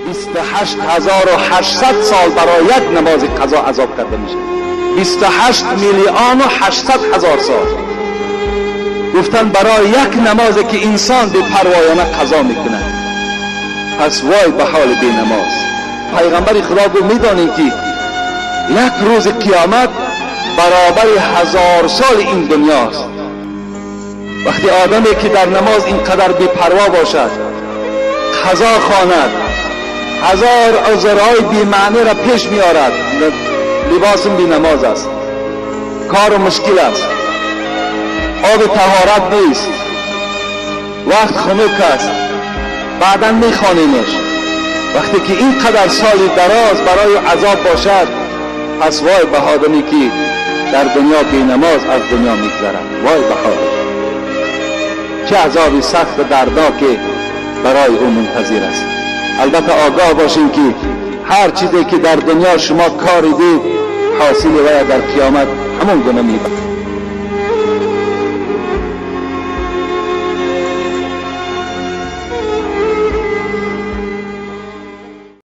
28,800 سال برای یک نماز قضا عذاب کرده میشه. 28,800,000 سال گفتن برای یک نمازی که انسان بی پروایانه قضا میکنه. پس وای به حال بی نماز. پیغمبر خدا گفت میدانید که یک روز قیامت برابر 1000 سال این دنیاست. وقتی آدمی که در نماز اینقدر بی پروا باشد، قضا خواند، 1000 عذرهای بی معنی را پیش میارد، لباسم بی نماز است، کار مشکل است، آب طهارت نیست، وقت خنک است، بعدا میخوانیمش. وقتی که اینقدر سالی دراز برای عذاب باشد، پس وای به آدمی که در دنیا بی نماز از دنیا میگذرد. وای به حالش، چه عذابی سخت و دردناک برای او منتظر است. البته آگاه باشین که هر چیزی که در دنیا شما کاری دید، حاصل وی در قیامت همون گونه میبرد.